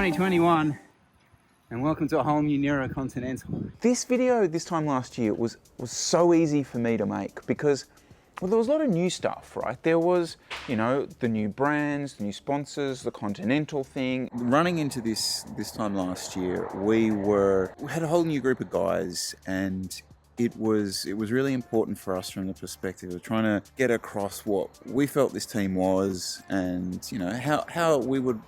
2021 and welcome to a whole new Neurocontinental. This video this time last year was so easy for me to make because, well, there was a lot of new stuff, right? There was, you know, the new brands, the new sponsors, the Continental thing. Running into this time last year, we had a whole new group of guys, and it was really important for us from the perspective of trying to get across what we felt this team was, and you know how we would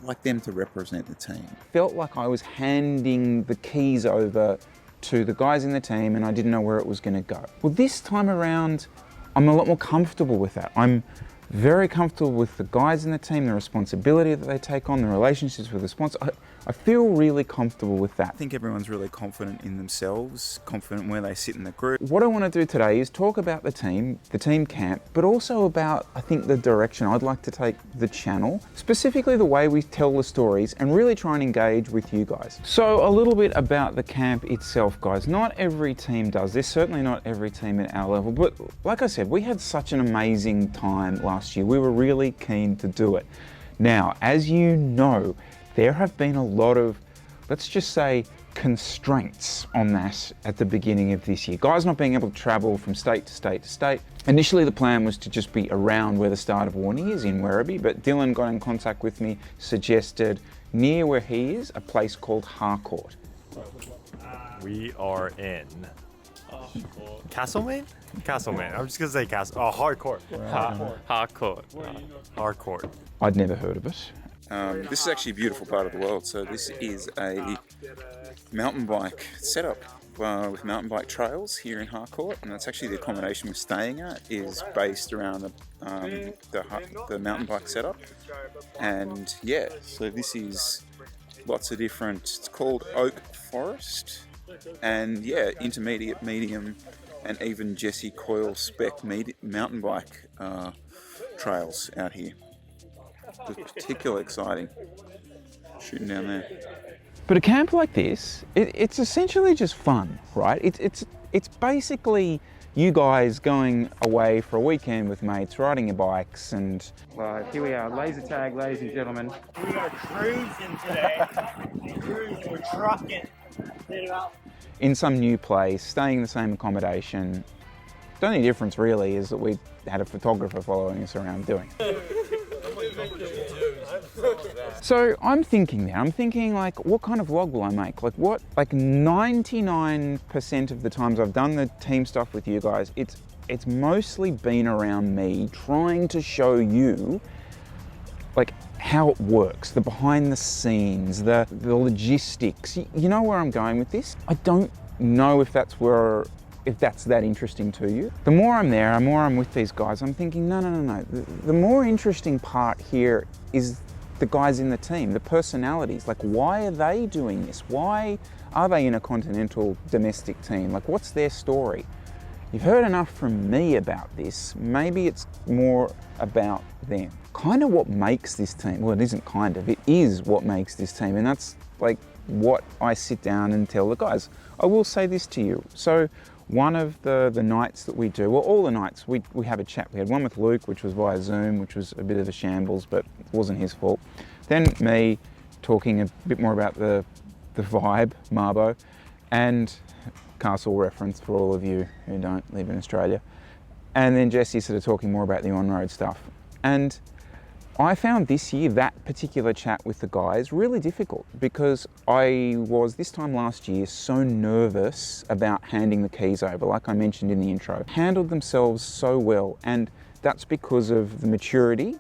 like them to represent the team. Felt like I was handing the keys over to the guys in the team, and I didn't know where it was going to go. Well, this time around, I'm a lot more comfortable with that. I'm very comfortable with the guys in the team, the responsibility that they take on, the relationships with the sponsor. I feel really comfortable with that. I think everyone's really confident in themselves, confident where they sit in the group. What I want to do today is talk about the team camp, but also about, I think, the direction I'd like to take the channel, specifically the way we tell the stories and really try and engage with you guys. So a little bit about the camp itself, guys. Not every team does this, certainly not every team at our level, but like I said, we had such an amazing time last year. We were really keen to do it. Now, as you know, there have been a lot of, let's just say, constraints on that at the beginning of this year. Guys not being able to travel from state to state to state. Initially, the plan was to just be around where the start of warning is in Werribee, but Dylan got in contact with me, suggested near where he is, a place called Harcourt. We are in Castlemaine? Castlemaine. I'm just gonna say Castle. Oh, Harcourt. Harcourt. Harcourt. I'd never heard of it. This is actually a beautiful part of the world. So this is a mountain bike setup with mountain bike trails here in Harcourt, and that's actually the accommodation we're staying at, is based around the mountain bike setup. And yeah, so this is lots of different, it's called Oak Forest, and yeah, intermediate, medium, and even Jesse Coyle spec mountain bike trails out here. It's particularly exciting shooting down there. But a camp like this, it's essentially just fun, right? It's basically you guys going away for a weekend with mates, riding your bikes, and Here we are, laser tag, ladies and gentlemen. We are cruising today. We're trucking. in some new place, staying in the same accommodation. The only difference really is that we had a photographer following us around doing it. So I'm thinking like, what kind of vlog will I make? Like 99% of the times I've done the team stuff with you guys, it's mostly been around me trying to show you like how it works, the behind the scenes, the logistics. You know where I'm going with this? I don't know if that's that interesting to you. The more I'm there, the more I'm with these guys, I'm thinking, no. The more interesting part here is the guys in the team, the personalities. Like, why are they doing this? Why are they in a continental domestic team? Like, what's their story? You've heard enough from me about this. Maybe it's more about them. Kind of what makes this team, well, it isn't kind of, it is what makes this team. And that's like what I sit down and tell the guys. I will say this to you. So one of the nights that we do, well, all the nights, we have a chat. We had one with Luke, which was via Zoom, which was a bit of a shambles, but it wasn't his fault. Then me talking a bit more about the vibe, Marbo, and Castle reference for all of you who don't live in Australia. And then Jesse sort of talking more about the on-road stuff. And I found this year, that particular chat with the guys, really difficult because I was, this time last year, so nervous about handing the keys over, like I mentioned in the intro. Handled themselves so well, and that's because of the maturity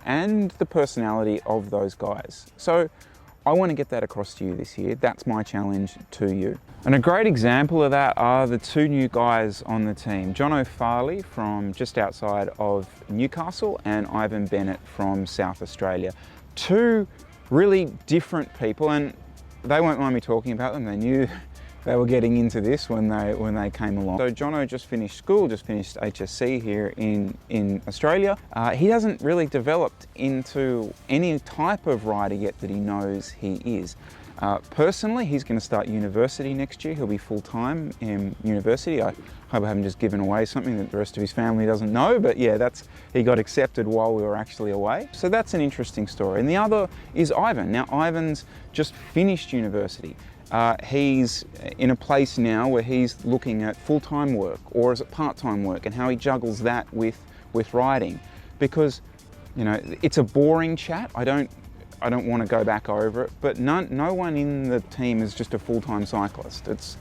and the personality of those guys. So I want to get that across to you this year. That's my challenge to you. And a great example of that are the two new guys on the team. Jono Farley from just outside of Newcastle and Ivan Bennett from South Australia. Two really different people, and they won't mind me talking about them. They knew they were getting into this when they came along. So Jono just finished school, just finished HSC here in Australia. He hasn't really developed into any type of rider yet that he knows he is. Personally, he's going to start university next year. He'll be full-time in university. I hope I haven't just given away something that the rest of his family doesn't know, but yeah, he got accepted while we were actually away. So that's an interesting story. And the other is Ivan. Now, Ivan's just finished university. He's in a place now where he's looking at full-time work, or is it part-time work, and how he juggles that with riding. Because, you know, it's a boring chat. I don't want to go back over it, but no one in the team is just a full-time cyclist. It's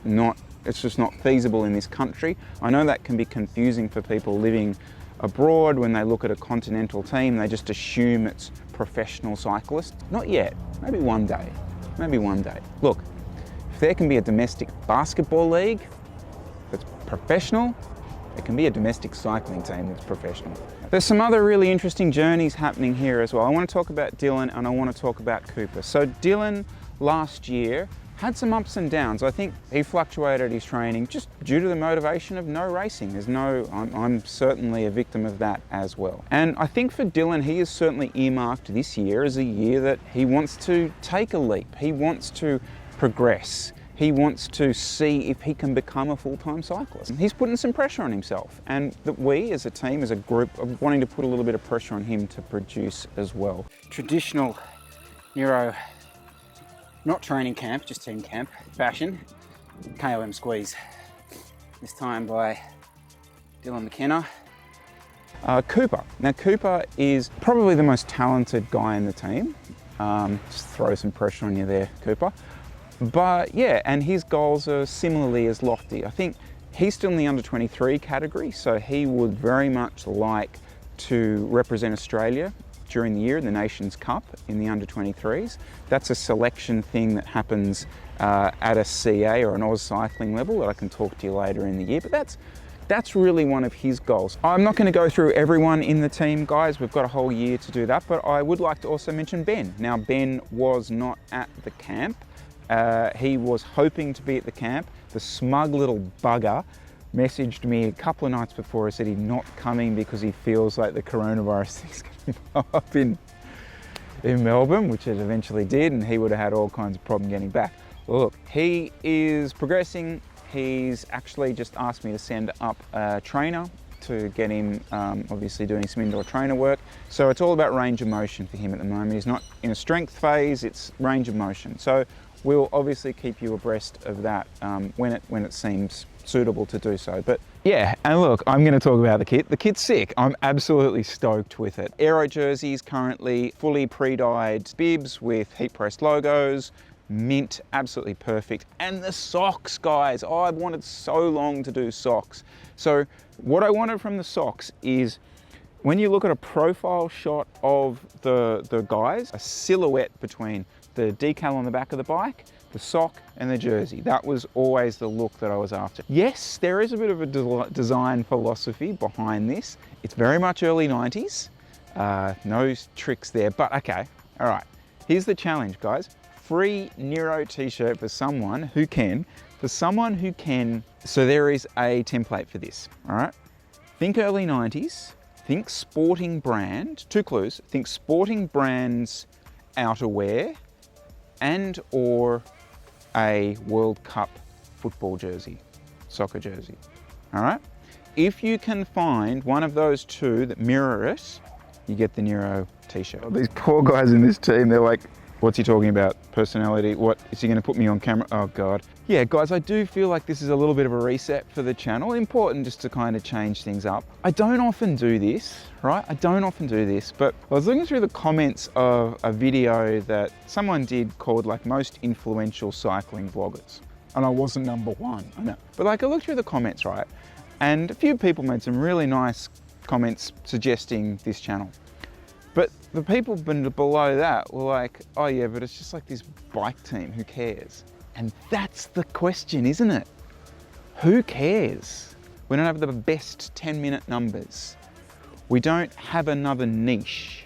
just not feasible in this country. I know that can be confusing for people living abroad. When they look at a continental team, they just assume it's professional cyclists. Not yet, maybe one day, Look, if there can be a domestic basketball league that's professional, there can be a domestic cycling team that's professional. There's some other really interesting journeys happening here as well. I want to talk about Dylan and I want to talk about Cooper. So Dylan last year had some ups and downs. I think he fluctuated his training just due to the motivation of no racing. I'm certainly a victim of that as well. And I think for Dylan, he is certainly earmarked this year as a year that he wants to take a leap. He wants to progress. He wants to see if he can become a full-time cyclist. He's putting some pressure on himself, and that we as a team, as a group, are wanting to put a little bit of pressure on him to produce as well. Traditional Neuro, not training camp, just team camp fashion, KOM squeeze. This time by Dylan McKenna. Cooper. Now Cooper is probably the most talented guy in the team. Just throw some pressure on you there, Cooper. But yeah, and his goals are similarly as lofty. I think he's still in the under 23 category, so he would very much like to represent Australia during the year in the Nations Cup in the under 23s. That's a selection thing that happens at a CA or an Oz cycling level that I can talk to you later in the year, but that's really one of his goals. I'm not going to go through everyone in the team, guys. We've got a whole year to do that, but I would like to also mention Ben. Now, Ben was not at the camp. He was hoping to be at the camp. The smug little bugger messaged me a couple of nights before. He said he's not coming because he feels like the coronavirus thing's going to blow up in Melbourne, which it eventually did, and he would have had all kinds of problem getting back. Look, he is progressing. He's actually just asked me to send up a trainer to get him obviously doing some indoor trainer work. So it's all about range of motion for him at the moment. He's not in a strength phase, it's range of motion. So we'll obviously keep you abreast of that when it seems suitable to do so. But yeah, and look, I'm going to talk about the kit. The kit's sick. I'm absolutely stoked with it. Aero jerseys currently fully pre-dyed bibs with heat pressed logos, mint, absolutely perfect. And the socks, guys. Oh, I've wanted so long to do socks. So what I wanted from the socks is, when you look at a profile shot of the guys, a silhouette between the decal on the back of the bike, the sock and the jersey. That was always the look that I was after. Yes, there is a bit of a design philosophy behind this. It's very much early 90s. No tricks there, but okay. All right, here's the challenge, guys. Free Neuro t-shirt for someone who can. So there is a template for this, all right? Think early 90s, think sporting brand, 2 clues, think sporting brands outerwear and or a World Cup football jersey, soccer jersey, all right? If you can find one of those two that mirror it, you get the Neuro t-shirt. Oh, these poor guys in this team, they're like, what's he talking about? Personality? What, is he gonna put me on camera? Oh God. Yeah, guys, I do feel like this is a little bit of a reset for the channel. Important just to kind of change things up. I don't often do this, right? I don't often do this, but I was looking through the comments of a video that someone did called like most influential cycling vloggers. And I wasn't number one, I know. But like I looked through the comments, right? And a few people made some really nice comments suggesting this channel. But the people below that were like, oh yeah, but it's just like this bike team, who cares? And that's the question, isn't it? Who cares? We don't have the best 10-minute numbers. We don't have another niche.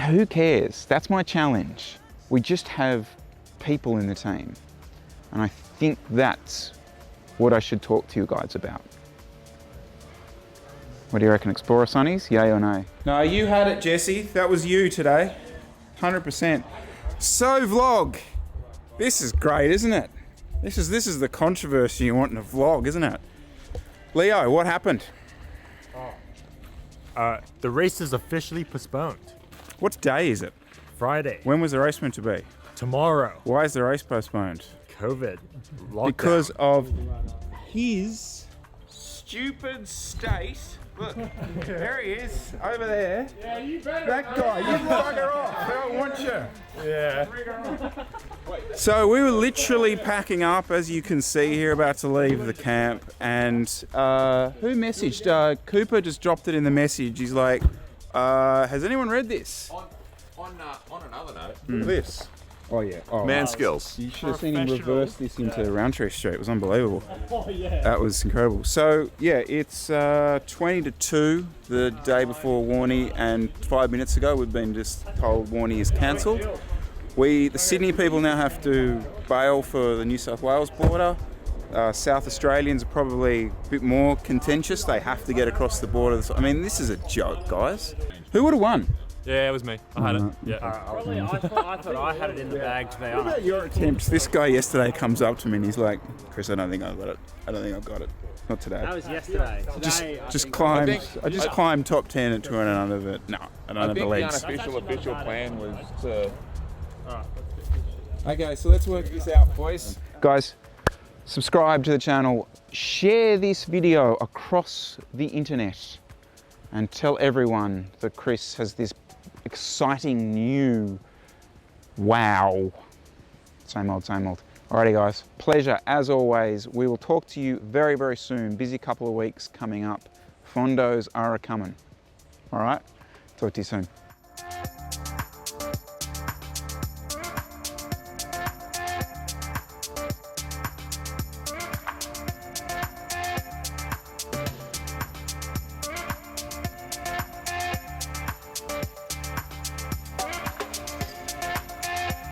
Who cares? That's my challenge. We just have people in the team. And I think that's what I should talk to you guys about. What do you reckon, Explorer Sunnies? Yay or nay? No, you had it, Jesse. That was you today. 100%. So, vlog. This is great, isn't it? This is the controversy you want in a vlog, isn't it? Leo, what happened? The race is officially postponed. What day is it? Friday. When was the race meant to be? Tomorrow. Why is the race postponed? COVID. Lockdown. Because of his stupid state. Look, there he is, over there. Yeah, you better. That guy, you bugger off. I don't want you. Yeah. So we were literally packing up, as you can see here, about to leave the camp. And who messaged? Cooper just dropped it in the message. He's like, has anyone read this? On another note, This. Oh yeah. Oh, man skills. You should have seen him reverse this into Roundtree Street. It was unbelievable. Oh, yeah. That was incredible. So yeah, it's 20 to 2 the day before Warney, and 5 minutes ago we've been just told Warney is cancelled. The Sydney people now have to bail for the New South Wales border. South Australians are probably a bit more contentious. They have to get across the border. I mean, this is a joke, guys. Who would have won? Yeah, it was me. I had it. Yeah. Probably, I thought I had it in the bag, to be What honest. about your attempts? This guy yesterday comes up to me and he's like, Chris, I don't think I've got it. I don't think I've got it. Not today. That was yesterday. Today, Just climbed. I think- I climbed top 10 at 200 but no, I don't I have think the the legs. unofficial plan was to. Okay, so let's work this out, boys. Guys, subscribe to the channel, share this video across the internet, and tell everyone that Chris has this exciting new wow. Same old, same old. Alrighty guys, pleasure as always. We will talk to you very, very soon. Busy couple of weeks coming up. Fondos are a-coming. Alright, talk to you soon.